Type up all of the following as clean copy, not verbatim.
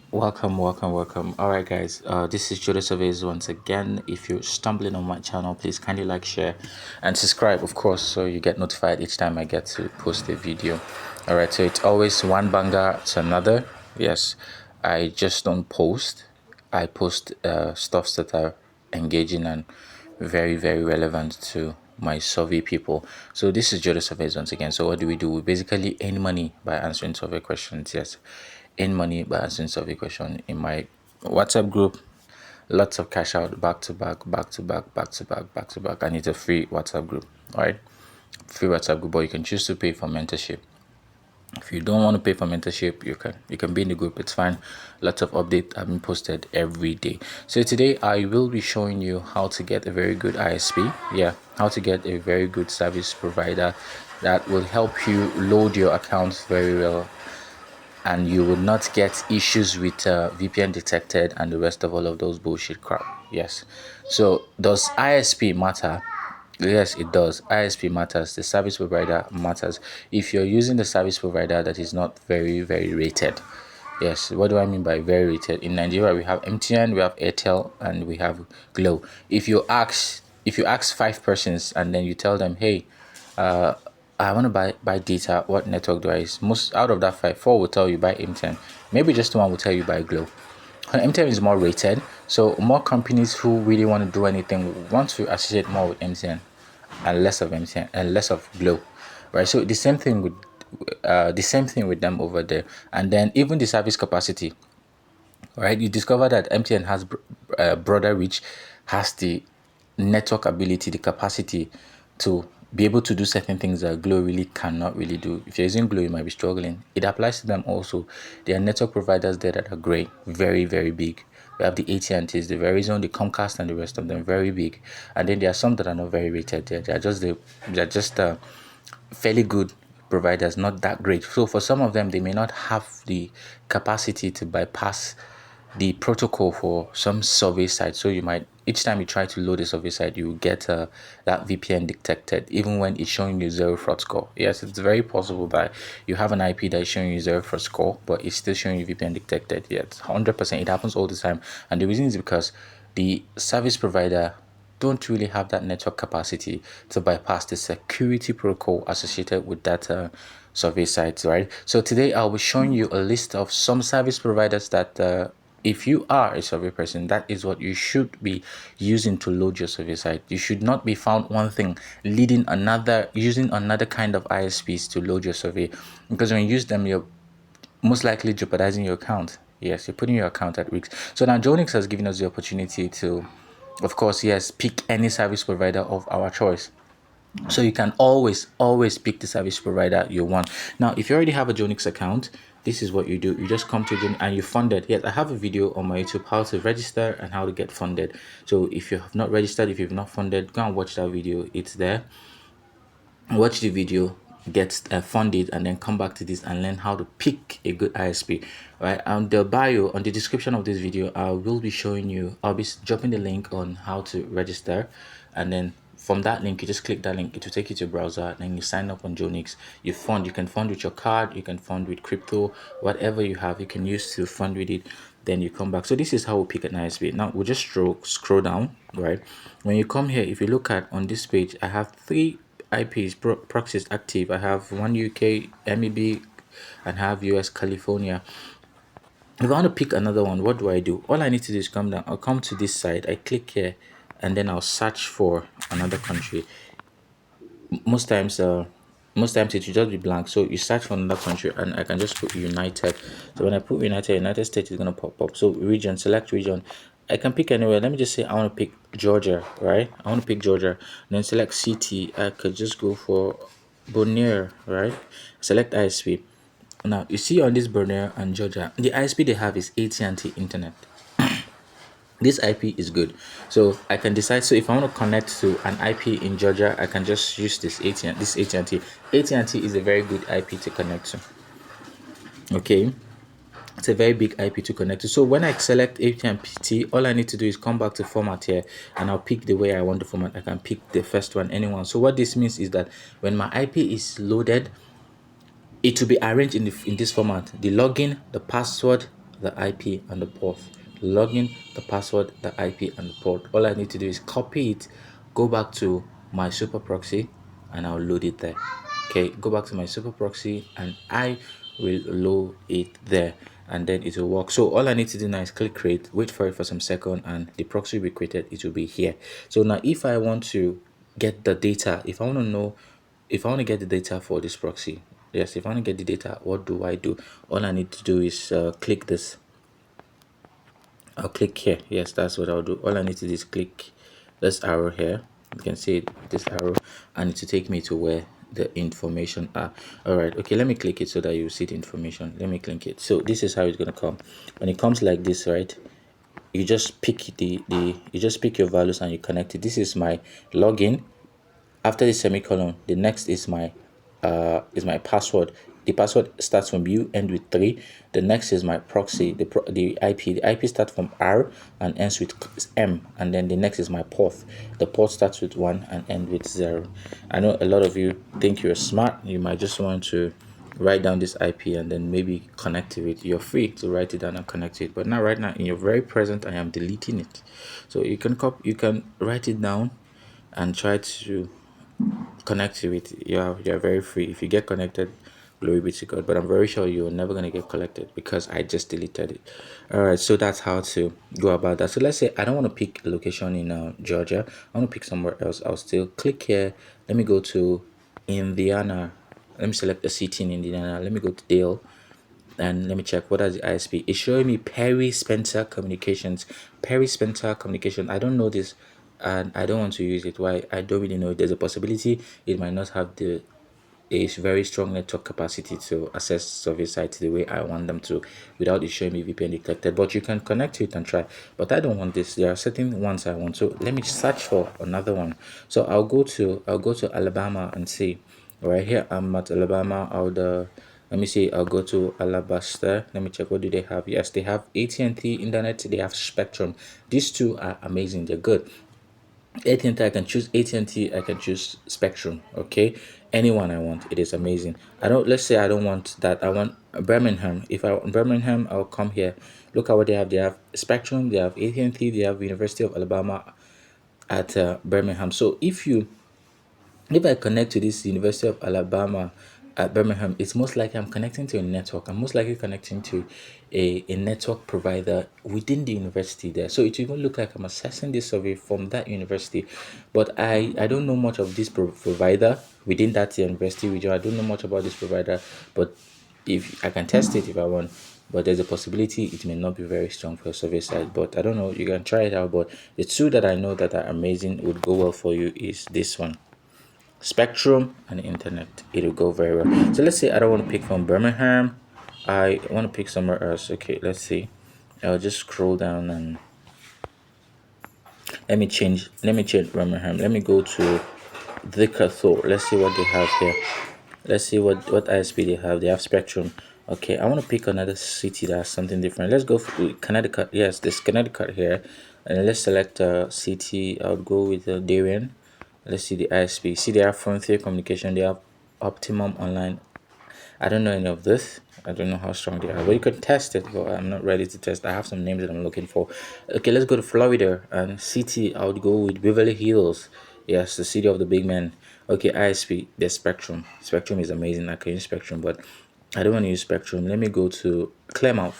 Welcome. All right, guys. This is Judah Surveys once again. If you're stumbling on my channel, please kindly like, share, and subscribe, of course, so you get notified each time I get to post a video. All right. So it's always one banger to another. Yes, I just don't post. I post stuffs that are engaging and very relevant to my survey people. So this is Judah Surveys once again. So what do? We basically earn money by answering survey questions. Yes, earn money by answering survey question in my WhatsApp group. Lots of cash out back to back, and it's a free WhatsApp group. All right, free WhatsApp group, but you can choose to pay for mentorship. If you don't want to pay for mentorship, you can be in the group. It's fine. Lots of updates have been posted every day. So today I will be showing you how to get a very good ISP. Yeah, how to get a very good service provider that will help you load your accounts very well, and you will not get issues with VPN detected and the rest of all of those bullshit crap. Yes. So does ISP matter? Yes, it does. ISP matters. The service provider matters. If you're using the service provider that is not very rated. Yes, what do I mean by very rated? In Nigeria, we have MTN, we have Airtel, and we have Glow. If you ask 5 persons and then you tell them, hey, I want to buy data, what network do I use? Most out of that five, four will tell you buy MTN. Maybe just one will tell you buy Glow. MTN is more rated, so more companies who really want to do anything want to associate more with MTN and less of MTN and less of Glow, right? So the same thing with them over there. And then even the service capacity, right? You discover that MTN has broader reach, has the network ability, the capacity to be able to do certain things that Glow really cannot really do. If you're using Glow, you might be struggling. It applies to them also. There are network providers there that are great, very big. We have the AT&Ts, the Verizon, the Comcast, and the rest of them, very big. And then there are some that are not very rated. They're just fairly good providers, not that great. So for some of them, they may not have the capacity to bypass the protocol for some survey site. So you might, each time you try to load a survey site, you get that VPN detected even when it's showing you 0 fraud score. Yes, it's very possible that you have an IP that is showing you 0 fraud score, but it's still showing you VPN detected. Yeah, it's 100%. It happens all the time, and the reason is because the service provider don't really have that network capacity to bypass the security protocol associated with that survey sites, right? So today I'll be showing you a list of some service providers that if you are a survey person, that is what you should be using to load your survey site. You should not be found one thing leading another, using another kind of ISPs to load your survey, because when you use them, you're most likely jeopardizing your account. Yes, you're putting your account at risk. So now geonix has given us the opportunity to, of course, yes, pick any service provider of our choice. So you can always pick the service provider you want. Now, if you already have a geonix account, this is what you do. You just come to geonix and you funded. Yes, I have a video on my YouTube how to register and how to get funded. So if you have not registered, if you've not funded, go and watch that video. It's there. Watch the video, get funded, and then come back to this and learn how to pick a good ISP. Right, on the bio, on the description of this video, I will be showing you, I'll be dropping the link on how to register, and then from that link you just click that link, it will take you to a browser, then you sign up on geonix. You can fund with your card, you can fund with crypto, whatever you have you can use to fund with it. Then you come back. So this is how we pick an ISP. Now we'll just scroll down. Right, when you come here, if you look at on this page, I have 3 IPs, proxies active. I have one UK, MEB, and have US California. If I want to pick another one, what do? All I need to do is come down. I'll come to this side. I click here, and then I'll search for another country. Most times it will just be blank. So you search for another country, and I can just put United. So when I put United States is gonna pop up. So region, select region. I can pick anywhere. Let me just say I want to pick Georgia, right? I want to pick Georgia. Then select city. I could just go for Bonaire, right? Select ISP. Now you see on this Bonaire and Georgia, the ISP they have is AT&T Internet. This IP is good, so I can decide. So if I want to connect to an IP in Georgia, I can just use this AT&T. AT&T is a very good IP to connect to. Okay, it's a very big IP to connect to. So when I select AT&T, all I need to do is come back to format here, and I'll pick the way I want to format. I can pick the first one, anyone. So what this means is that when my IP is loaded, it will be arranged in this format: the login, the password, the IP, and the port. Login, the password, the IP, and the port. All I need to do is copy it, go back to my super proxy, and I'll load it there. Okay, go back to my super proxy, and I will load it there, and then it will work. So all I need to do now is click create, wait for it for some second, and the proxy will be created. It will be here. So now if I want to get the data, if I want to know, if I want to get the data for this proxy, yes, if I want to get the data, what do I do? All I need to do is click this. I'll click here. Yes, that's what I'll do. All I need to do is click this arrow here. You can see this arrow, and it will take me to where the information are. All right, okay, let me click it so that you see the information. Let me click it. So this is how it's gonna come. When it comes like this, right, you just pick you just pick your values and you connect it. This is my login. After the semicolon, the next is my password. The password starts from U, end with 3. The next is my proxy, the IP. The IP starts from R and ends with M. And then the next is my port. The port starts with 1 and ends with 0. I know a lot of you think you're smart. You might just want to write down this IP and then maybe connect to it. You're free to write it down and connect to it. But now, right now, in your very present, I am deleting it. So you can write it down and try to connect to it. You're very free. If you get connected, glory be to God. But I'm very sure you're never gonna get collected because I just deleted it. All right, so that's how to go about that. So let's say I don't want to pick a location in Georgia. I want to pick somewhere else. I'll still click here. Let me go to Indiana. Let me select a city in Indiana. Let me go to Dale, and let me check what is the ISP. It's showing me Perry Spencer Communications. Perry Spencer Communication. I don't know this, and I don't want to use it. Why? I don't really know. There's a possibility it might not have the a very strong network capacity to access service sites the way I want them to without it showing me VPN detected. But you can connect to it and try. But I don't want this. There are certain ones I want. So let me search for another one. So I'll go to Alabama and see. Right here I'm at Alabama. Let me see. I'll go to Alabaster. Let me check. What do they have? Yes, they have AT&T internet. They have Spectrum. These two are amazing. They're good. AT&T, I can choose AT&T, I can choose Spectrum. Okay, anyone I want. It is amazing. I don't, let's say I don't want that. I want Birmingham. If I want Birmingham, I'll come here. Look at what they have. They have Spectrum, they have AT&T, they have University of Alabama at Birmingham. So if I connect to this University of Alabama at Birmingham, it's most likely I'm connecting to a network. I'm most likely connecting to a network provider within the university there. So it will even look like I'm accessing this survey from that university. But I don't know much of this provider within that university region. I don't know much about this provider, but if I can test it if I want. But there's a possibility it may not be very strong for your survey side. But I don't know. You can try it out. But the two that I know that are amazing would go well for you is this one. Spectrum and internet. It'll go very well. So let's say I don't want to pick from Birmingham. I want to pick somewhere else. Okay, let's see. I'll just scroll down and let me change Birmingham. Let me go to Thor. Let's see what they have here. Let's see what ISP they have. They have Spectrum. Okay, I want to pick another city that has something different. Let's go for Connecticut. Yes, there's Connecticut here. And let's select a city. I'll go with Darien. Let's see the ISP. See, they have Frontier Communication. They have Optimum Online. I don't know any of this. I don't know how strong they are, but you could test it. But I'm not ready to test. I have some names that I'm looking for. Okay, let's go to Florida and city. I would go with Beverly Hills. Yes, the city of the big men. Okay, ISP. There's Spectrum. Spectrum is amazing. I can use Spectrum, but I don't want to use Spectrum. Let me go to Claremont.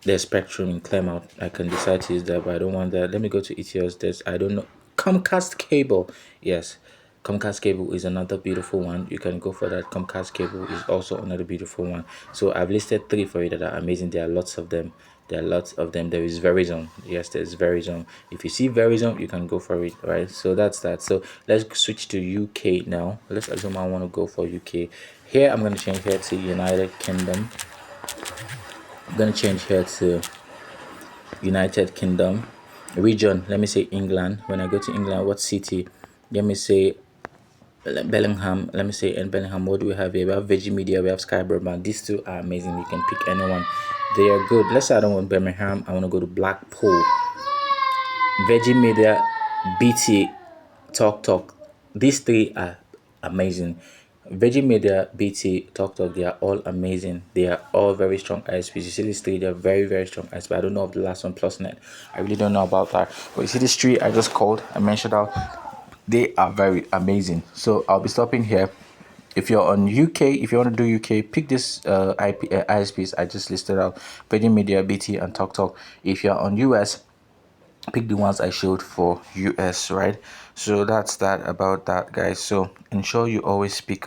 There's Spectrum in Claremont. I can decide to use that, but I don't want that. Let me go to ETS. I don't know. Comcast cable. Yes, Comcast cable is another beautiful one. You can go for that. Comcast cable is also another beautiful one. So I've listed 3 for you that are amazing. There are lots of them. There is Verizon. Yes, there's Verizon. If you see Verizon, you can go for it, right? So that's that. So let's switch to UK now. Let's assume I want to go for UK. Here I'm going to change here to United Kingdom. I'm going to change here to United Kingdom. Region, let me say England. When I go to England, what city? Let me say Bellingham. Let me say in Bellingham, what do we have here? We have Virgin Media, we have Sky Broadband. These two are amazing. You can pick anyone. They are good. Let's say I don't want Birmingham. I want to go to Blackpool. Virgin Media, BT, Talk. These 3 are amazing. Virgin Media, BT, TalkTalk, they are all amazing. They are all very strong ISPs. You see these three, they're very, very strong ISPs. I don't know of the last one, PlusNet. I really don't know about that. But you see these three I just called, I mentioned out, they are very amazing. So I'll be stopping here. If you're on UK, if you want to do UK, pick this ISPs I just listed out: Virgin Media, BT, and TalkTalk. If you're on US, pick the ones I showed for US, right? So that's that about that, guys. So ensure you always pick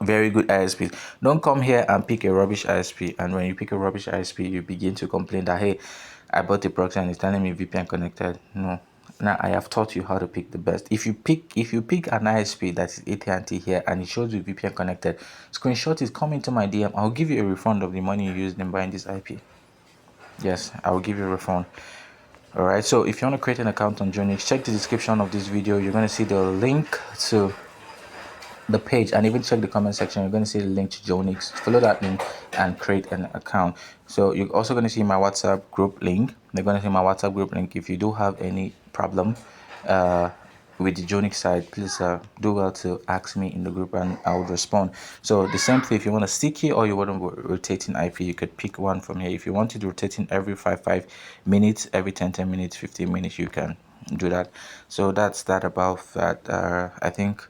very good ISP. Don't come here and pick a rubbish ISP, and when you pick a rubbish ISP, you begin to complain that, hey, I bought a proxy and it's telling me VPN connected. No. Now I have taught you how to pick the best. If you pick an ISP that is AT&T here and it shows you VPN connected, screenshot it, come into my DM. I'll give you a refund of the money you used in buying this IP. Yes, I will give you a refund. Alright, so if you want to create an account on geonix, check the description of this video. You're going to see the link to the page, and even check the comment section. You're going to see the link to geonix. Follow that link and create an account. So you're also going to see my WhatsApp group link. They're going to see my WhatsApp group link. If you do have any problem with the geonix side, please do well to ask me in the group and I will respond. So the same thing, if you want a sticky or you want a rotating IP, you could pick one from here. If you want it rotating every 5 minutes, every 10 minutes, 15 minutes, you can do that. So that's that about that. I think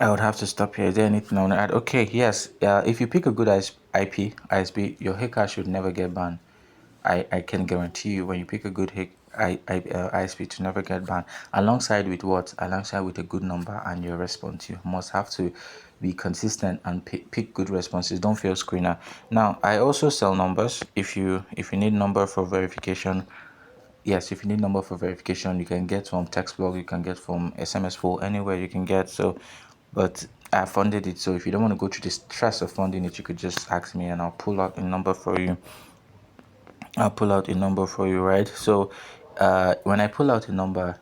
I would have to stop here. Is there anything I want to add? Okay, yes. If you pick a good IP, ISP, your heycash should never get banned. I can guarantee you when you pick a good ISP to never get banned. Alongside with what? Alongside with a good number and your response. You must have to be consistent and pick good responses. Don't fail screener. Now, I also sell numbers. If you need number for verification, yes, if you need number for verification, you can get from TextBlog, you can get from SMS pool, anywhere you can get. So, but I funded it. So if you don't want to go through the stress of funding it, you could just ask me and I'll pull out a number for you. Right? So, when I pull out a number,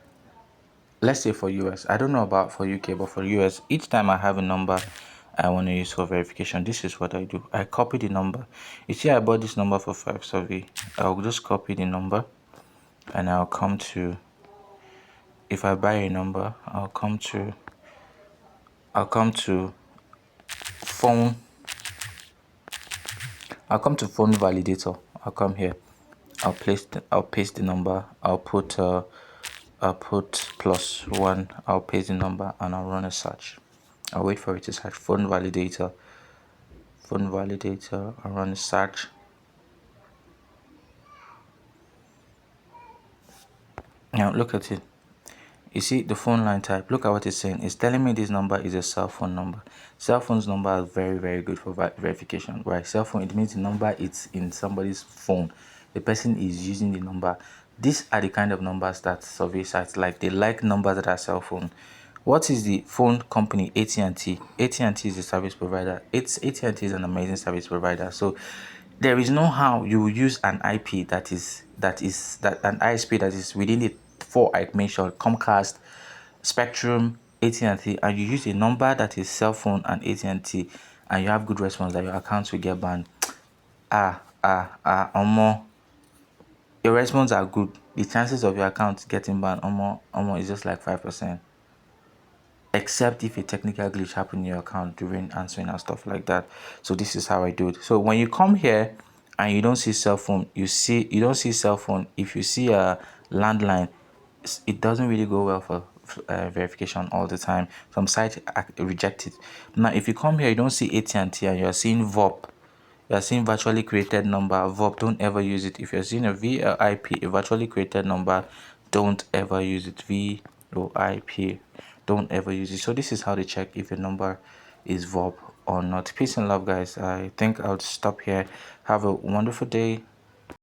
let's say for US, I don't know about for UK, but for US, each time I have a number I want to use for verification, this is what I do. I copy the number. You see, I bought this number for 5 survey. I'll just copy the number and I'll come to, if I buy a number, I'll come to phone. I'll come to phone validator. I'll come here. I'll paste the number. I'll put +1. I'll paste the number and I'll run a search. I'll wait for it to search. Phone validator. I'll run a search. Now look at it. You see the phone line type. Look at what it's saying. It's telling me this number is a cell phone number. Cell phones number are very, very good for verification, right? Cell phone, it means the number is in somebody's phone. The person is using the number. These are the kind of numbers that survey sites like. They like numbers that are cell phone. What is the phone company? AT&T. AT&T is the service provider. AT&T is an amazing service provider. So there is no how you will use an IP that an ISP that is within the 4 I mentioned: Comcast, Spectrum, AT&T, and you use a number that is cell phone and AT&T, and you have good response, that your accounts will get banned. Your response are good. The chances of your account getting banned is just like 5%. Except if a technical glitch happened in your account during answering and stuff like that. So this is how I do it. So when you come here and you don't see cell phone, you don't see cell phone. If you see a landline, it doesn't really go well for verification all the time. Some sites reject it. Now if you come here, you don't see AT&T and you're seeing VOP. You're seeing virtually created number. VOP, don't ever use it. If you're seeing a VoIP, a virtually created number, don't ever use it. VoIP, don't ever use it. So this is how to check if a number is VoP or not. Peace and love, guys. I think I'll stop here. Have a wonderful day.